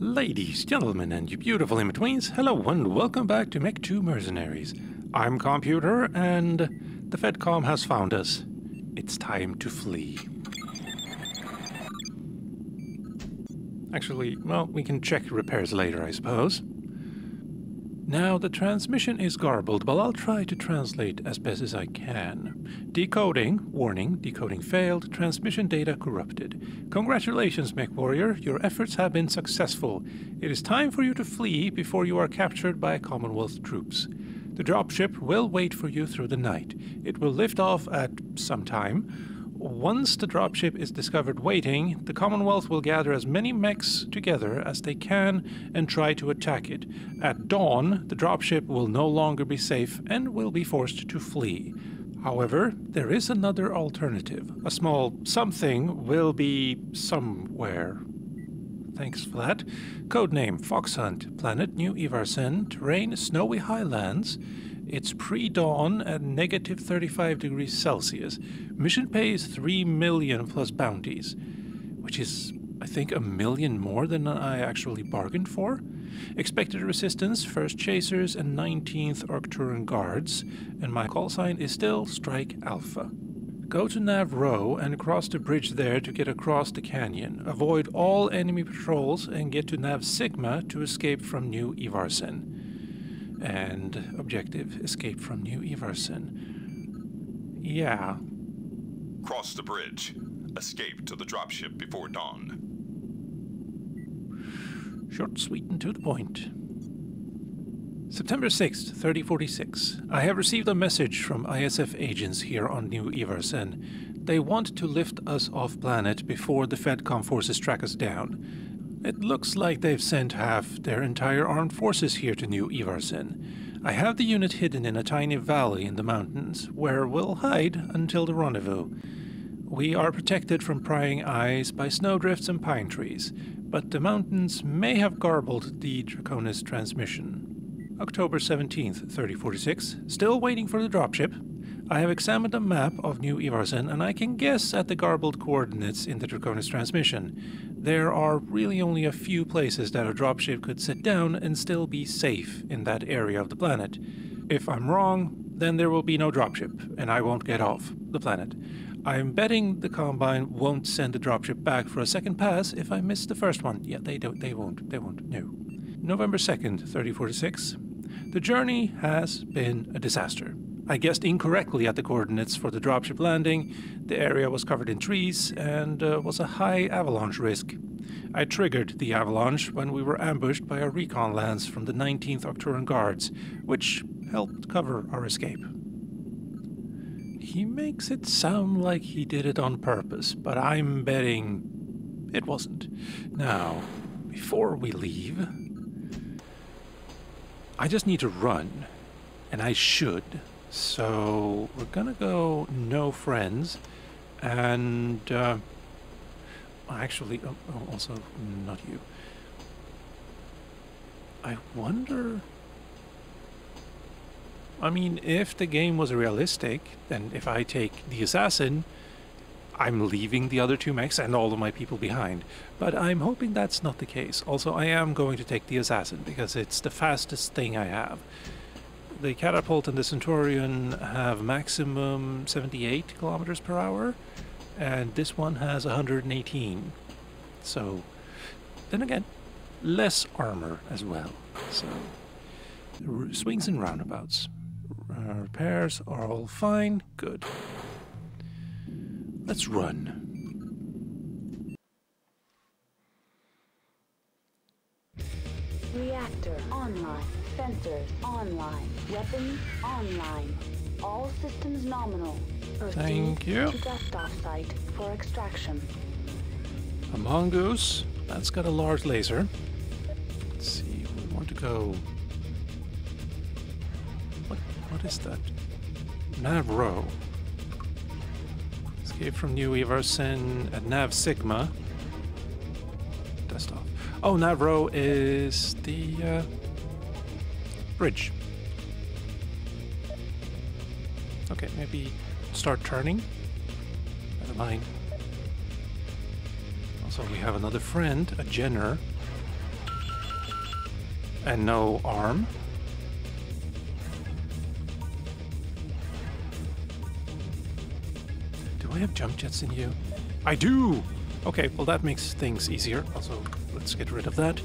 Ladies, gentlemen, and you beautiful in-betweens, hello and welcome back to Mech 2 Mercenaries. I'm Calmputer, and the FedCom has found us. It's time to flee. Actually, well, we can check repairs later, I suppose. Now, the transmission is garbled, but I'll try to translate as best as I can. Decoding, warning, decoding failed, transmission data corrupted. Congratulations, MechWarrior, your efforts have been successful. It is time for you to flee before you are captured by Commonwealth troops. The dropship will wait for you through the night. It will lift off at some time. Once the dropship is discovered waiting, the Commonwealth will gather as many mechs together as they can and try to attack it. At dawn, the dropship will no longer be safe and will be forced to flee. However, there is another alternative. A small something will be somewhere. Thanks for that. Codename Fox Hunt. Planet New Ivarsen. Terrain Snowy Highlands. It's pre-dawn at negative 35 degrees Celsius. Mission pays 3 million plus bounties, which is, I think, 1 million more than I actually bargained for. Expected resistance, 1st Chasers and 19th Arcturan Guards, and my call sign is still Strike Alpha. Go to Nav Row and cross the bridge there to get across the canyon. Avoid all enemy patrols and get to Nav Sigma to escape from New Ivarsen. And objective, escape from New Ivarsen. Yeah. Cross the bridge. Escape to the dropship before dawn. Short, sweet, and to the point. September 6th, 3046. I have received a message from ISF agents here on New Ivarsen. They want to lift us off planet before the FedCom forces track us down. It looks like they've sent half their entire armed forces here to New Ivarsen. I have the unit hidden in a tiny valley in the mountains, where we'll hide until the rendezvous. We are protected from prying eyes by snowdrifts and pine trees, but the mountains may have garbled the Draconis transmission. October 17th, 3046. Still waiting for the dropship. I have examined a map of New Ivarsen, and I can guess at the garbled coordinates in the Draconis transmission. There are really only a few places that a dropship could sit down and still be safe in that area of the planet. If I'm wrong, then there will be no dropship, and I won't get off the planet. I'm betting the Combine won't send the dropship back for a second pass if I miss the first one. Yeah, they won't, no. November 2nd, 3046. The journey has been a disaster. I guessed incorrectly at the coordinates for the dropship landing. The area was covered in trees and was a high avalanche risk. I triggered the avalanche when we were ambushed by a recon lance from the 19th Arcturan Guards, which helped cover our escape. He makes it sound like he did it on purpose, but I'm betting it wasn't. Now, before we leave, I just need to run, and I should. So we're gonna go no friends, and actually, also not you. I wonder. I mean, if the game was realistic, then if I take the assassin, I'm leaving the other two mechs and all of my people behind. But I'm hoping that's not the case. Also, I am going to take the assassin because it's the fastest thing I have. The Catapult and the Centurion have maximum 78 kilometers per hour, and this one has 118. So, then again, less armor as well. So, swings and roundabouts. Repairs are all fine. Good. Let's run. Reactor online. Sensors online. Weapons online. All systems nominal. Thank you. To dust-off site for extraction. A mongoose. That's got a large laser. Let's see. We want to go. What is that? Nav Row. Escape from New Ivarsen at Nav Sigma. Dust off. Oh, Nav Row is the bridge. Okay, maybe start turning. Never mind. Also, we have another friend, a Jenner. And no arm. Do I have jump jets in you? I do! Okay, well that makes things easier. Also, let's get rid of that.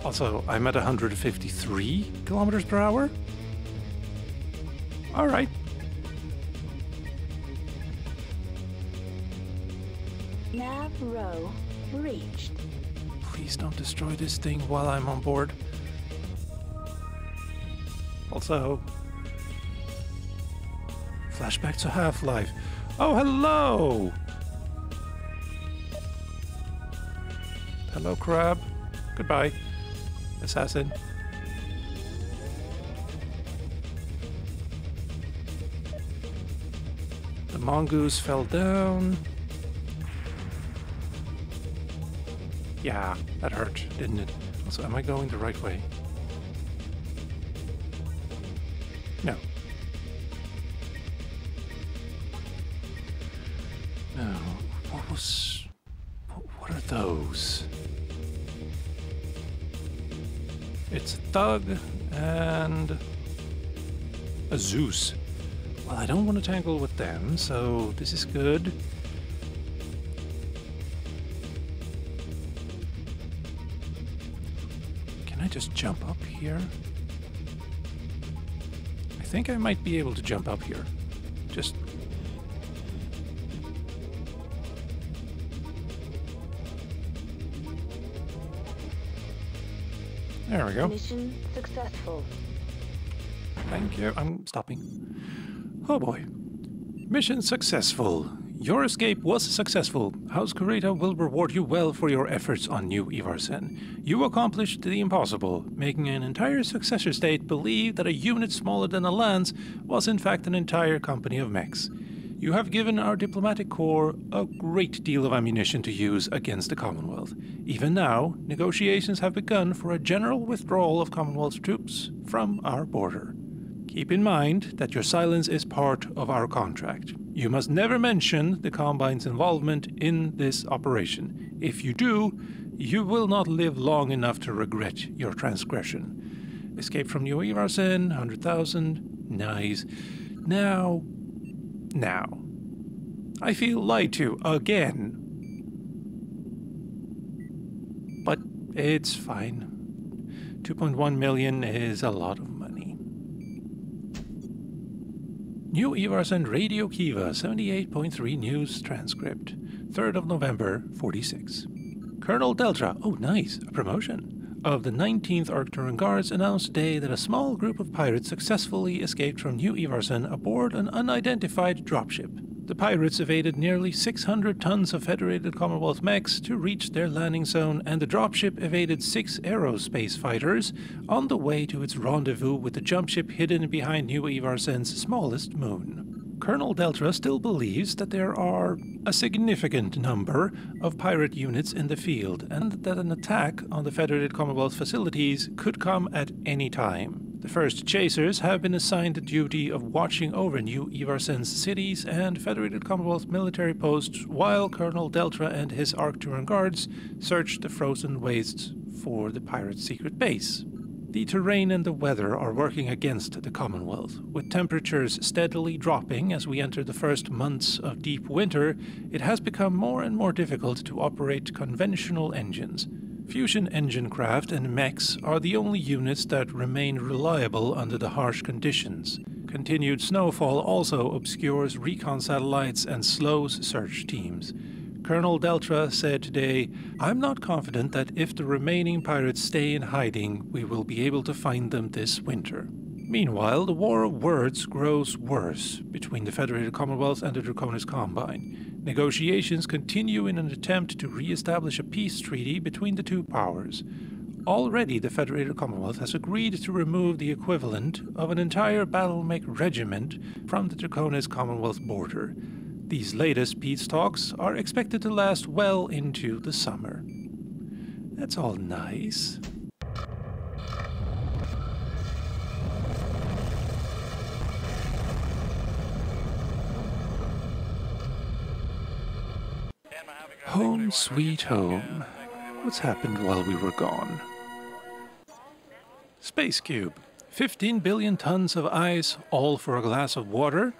Also, I'm at 153 kilometers per hour. All right. Nav row reached. Please don't destroy this thing while I'm on board. Also, flashback to Half-Life. Oh, hello! Hello, crab. Goodbye, assassin. The mongoose fell down. Yeah, that hurt, didn't it? Also, am I going the right way? No. No. What are those? It's a thug and a Zeus. Well, I don't want to tangle with them, so this is good. Can I just jump up here? I think I might be able to jump up here. Just... There we go. Mission successful. Thank you. I'm stopping. Oh boy. Mission successful. Your escape was successful. House Curator will reward you well for your efforts on New Ivarsen. You accomplished the impossible, making an entire successor state believe that a unit smaller than a lance was in fact an entire company of mechs. You have given our diplomatic corps a great deal of ammunition to use against the Commonwealth. Even now, negotiations have begun for a general withdrawal of Commonwealth troops from our border. Keep in mind that your silence is part of our contract. You must never mention the Combine's involvement in this operation. If you do, you will not live long enough to regret your transgression. Escape from New Ivarsen, 100,000. Nice. Now. I feel lied to again. But it's fine. 2.1 million is a lot of money. New Ivarsen Radio Kiva 78.3 News Transcript. 3rd of November, 46. Colonel Deltra, oh nice, a promotion, of the 19th Arcturus Guards announced today that a small group of pirates successfully escaped from New Ivarsen aboard an unidentified dropship. The pirates evaded nearly 600 tons of Federated Commonwealth mechs to reach their landing zone, and the dropship evaded 6 aerospace fighters on the way to its rendezvous with the jumpship hidden behind New Ivarsen's smallest moon. Colonel Deltra still believes that there are a significant number of pirate units in the field, and that an attack on the Federated Commonwealth facilities could come at any time. The first chasers have been assigned the duty of watching over New Ivarsen's cities and Federated Commonwealth military posts, while Colonel Deltra and his Arcturan guards search the frozen wastes for the pirates' secret base. The terrain and the weather are working against the Commonwealth. With temperatures steadily dropping as we enter the first months of deep winter, it has become more and more difficult to operate conventional engines. Fusion engine craft and mechs are the only units that remain reliable under the harsh conditions. Continued snowfall also obscures recon satellites and slows search teams. Colonel Deltra said today, "I'm not confident that if the remaining pirates stay in hiding, we will be able to find them this winter." Meanwhile, the war of words grows worse between the Federated Commonwealth and the Draconis Combine. Negotiations continue in an attempt to re-establish a peace treaty between the two powers. Already, the Federated Commonwealth has agreed to remove the equivalent of an entire battle mech regiment from the Draconis Commonwealth border. These latest peace talks are expected to last well into the summer. That's all nice. Home sweet home. What's happened while we were gone? Space Cube. 15 billion tons of ice, all for a glass of water?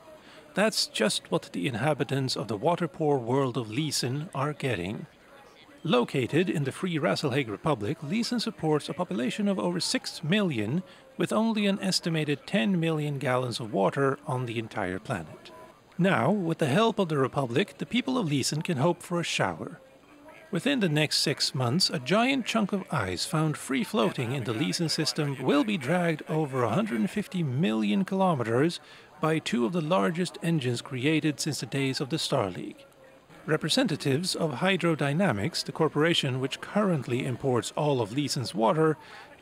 That's just what the inhabitants of the water-poor world of Leeson are getting. Located in the Free Rasselhague Republic, Leeson supports a population of over 6 million, with only an estimated 10 million gallons of water on the entire planet. Now, with the help of the Republic, the people of Leeson can hope for a shower. Within the next 6 months, a giant chunk of ice found free-floating in the Leeson system will be dragged over 150 million kilometers by two of the largest engines created since the days of the Star League. Representatives of Hydrodynamics, the corporation which currently imports all of Leeson's water,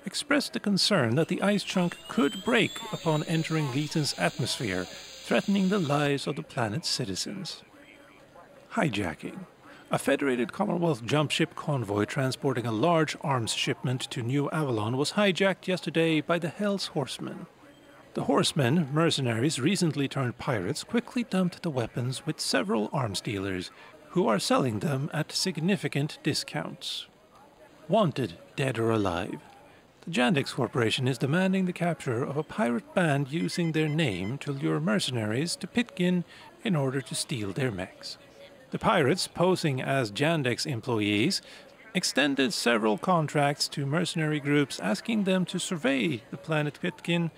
expressed the concern that the ice chunk could break upon entering Leeson's atmosphere, threatening the lives of the planet's citizens. Hijacking. A Federated Commonwealth jump ship convoy transporting a large arms shipment to New Avalon was hijacked yesterday by the Hell's Horsemen. The Horsemen, mercenaries recently turned pirates, quickly dumped the weapons with several arms dealers, who are selling them at significant discounts. Wanted, dead or alive. The Jandex Corporation is demanding the capture of a pirate band using their name to lure mercenaries to Pitkin in order to steal their mechs. The pirates, posing as Jandex employees, extended several contracts to mercenary groups asking them to survey the planet Pitkin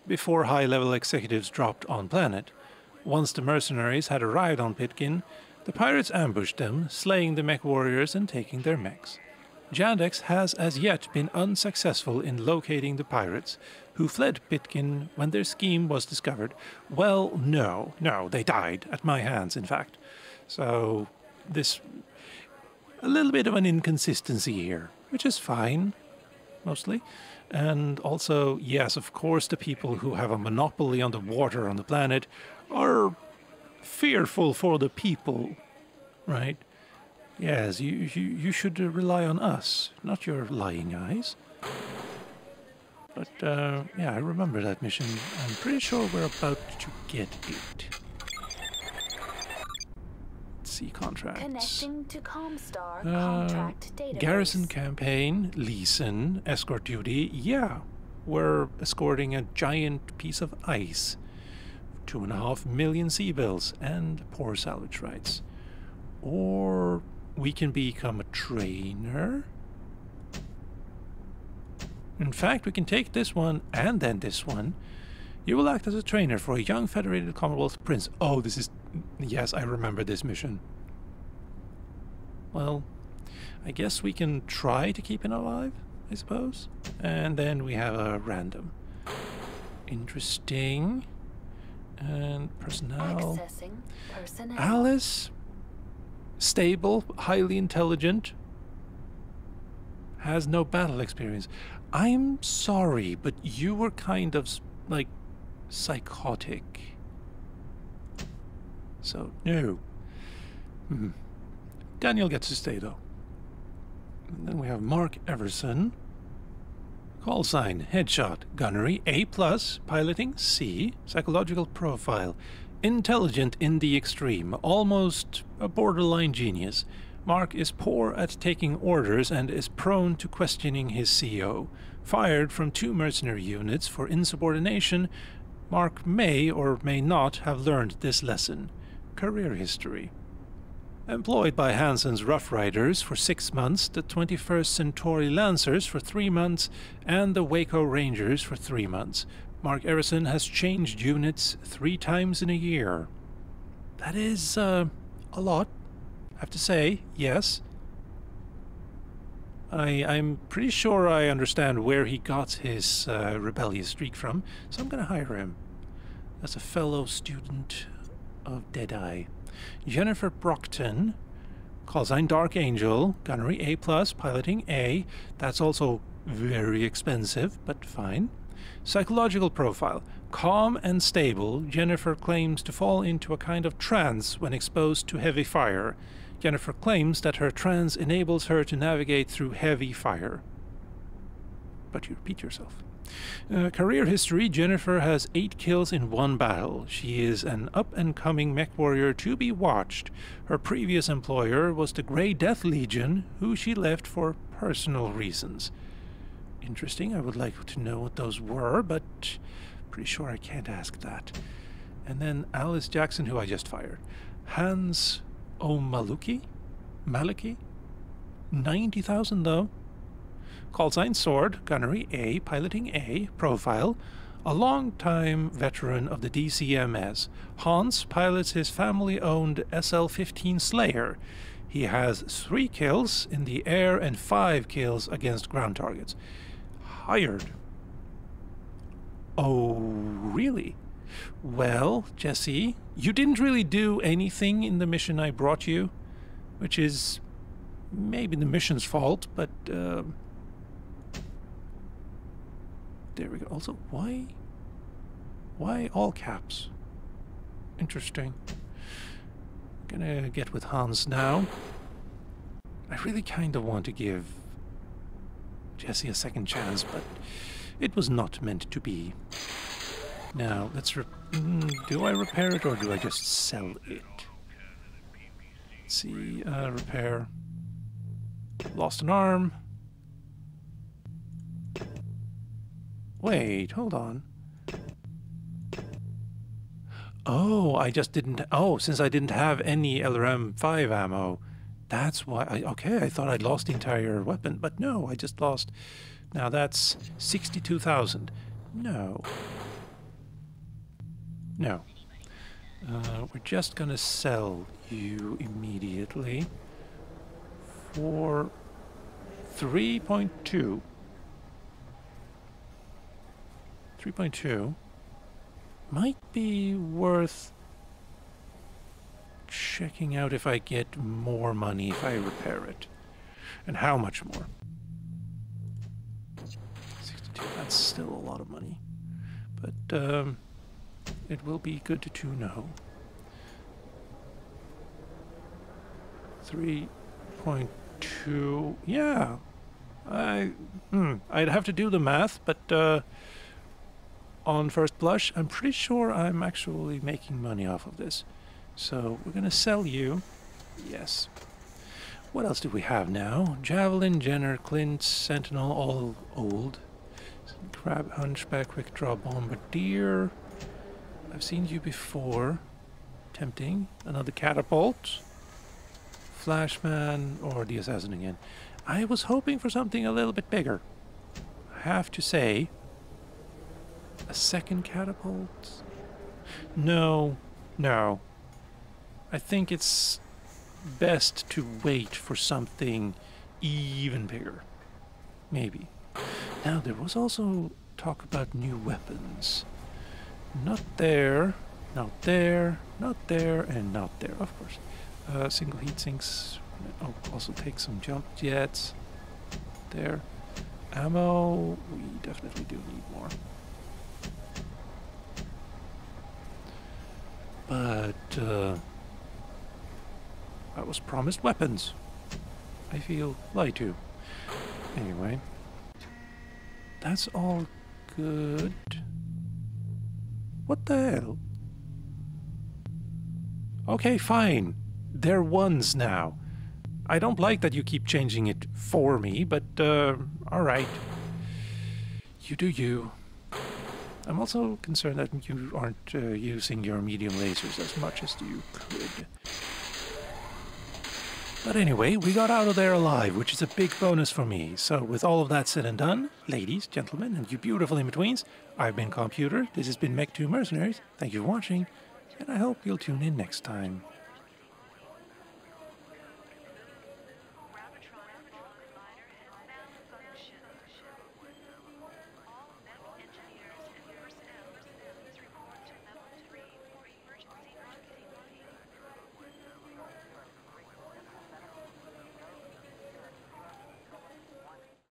before high-level executives dropped on planet. Once the mercenaries had arrived on Pitkin, the pirates ambushed them, slaying the MechWarriors and taking their mechs. Jandex has as yet been unsuccessful in locating the pirates, who fled Pitkin when their scheme was discovered. Well, no, they died, at my hands, in fact. So, a little bit of an inconsistency here, which is fine, mostly. And also, yes, of course, the people who have a monopoly on the water on the planet are fearful for the people, right? Yes, you should rely on us, not your lying eyes. But, yeah, I remember that mission. I'm pretty sure we're about to get it. See contracts. Connecting to Comstar contract database. Garrison campaign, Leeson, escort duty. Yeah, we're escorting a giant piece of ice, 2.5 million sea bills, and poor salvage rights. Or we can become a trainer. In fact, we can take this one and then this one. You will act as a trainer for a young Federated Commonwealth prince. Oh, this is... Yes, I remember this mission. Well, I guess we can try to keep him alive, I suppose. And then we have a random. Interesting. And personnel. Accessing personnel. Alice. Stable, highly intelligent. Has no battle experience. I'm sorry, but you were kind of, like, psychotic. So, no. Daniel gets to stay, though. And then we have Mark Everson. Call sign, headshot, gunnery, A+, piloting, C, psychological profile, intelligent in the extreme, almost a borderline genius. Mark is poor at taking orders and is prone to questioning his CO. Fired from 2 mercenary units for insubordination, Mark may or may not have learned this lesson. Career history. Employed by Hansen's Rough Riders for 6 months, the 21st Centauri Lancers for 3 months, and the Waco Rangers for 3 months. Mark Erison has changed units 3 times in a year. That is, a lot, I have to say, yes. I'm pretty sure I understand where he got his rebellious streak from, so I'm gonna hire him as a fellow student of Deadeye. Jennifer Brockton, call sign Dark Angel, gunnery A+, piloting A. That's also very expensive, but fine. Psychological profile. Calm and stable, Jennifer claims to fall into a kind of trance when exposed to heavy fire. Jennifer claims that her trance enables her to navigate through heavy fire. but you repeat yourself. Career history, Jennifer has 8 kills in 1 battle. She is an up-and-coming mech warrior to be watched. Her previous employer was the Grey Death Legion, who she left for personal reasons. Interesting. I would like to know what those were, but pretty sure I can't ask that. And then Alice Jackson, who I just fired. Hans O'Maluki? Maliki? 90,000 though. Call sign Sword, Gunnery A, Piloting A, Profile. A long-time veteran of the DCMS. Hans pilots his family-owned SL-15 Slayer. He has 3 kills in the air and 5 kills against ground targets. Hired. Oh, really? Well, Jesse, you didn't really do anything in the mission I brought you, which is maybe the mission's fault, but there we go. Also, why all caps? Interesting. Gonna get with Hans now. I really kind of want to give Jesse a second chance, but it was not meant to be. Now, let's do I repair it or do I just sell it? Let's see, repair. Lost an arm. Wait, hold on. Oh, I just didn't... Oh, since I didn't have any LRM-5 ammo, that's why... Okay, I thought I'd lost the entire weapon, but no, I just lost... Now that's 62,000. No. No. We're just gonna sell you immediately for 3.2. 3.2 might be worth checking out if I get more money if I repair it. And how much more? 62, that's still a lot of money. But it will be good to know. 3.2, yeah. I'd have to do the math, but on first blush, I'm pretty sure I'm actually making money off of this. So we're gonna sell you. Yes. What else do we have now? Javelin, Jenner, Clint, Sentinel, all old. Crab, Hunchback, Quick Draw, Bombardier. I've seen you before. Tempting. Another Catapult. Flashman, or the Assassin again. I was hoping for something a little bit bigger. I have to say. A second Catapult? No. No. I think it's best to wait for something even bigger. Maybe. Now, there was also talk about new weapons. Not there, not there, not there, and not there, of course. Single heat sinks. Oh, also take some jump jets. There. Ammo, we definitely do need more. But, I was promised weapons. I feel lied to. Anyway. That's all good. What the hell? Okay, fine. They're ones now. I don't like that you keep changing it for me, but, alright. You do you. I'm also concerned that you aren't using your medium lasers as much as you could. But anyway, we got out of there alive, which is a big bonus for me. So with all of that said and done, ladies, gentlemen, and you beautiful in-betweens, I've been Calmputer, this has been Mech 2 Mercenaries, thank you for watching, and I hope you'll tune in next time.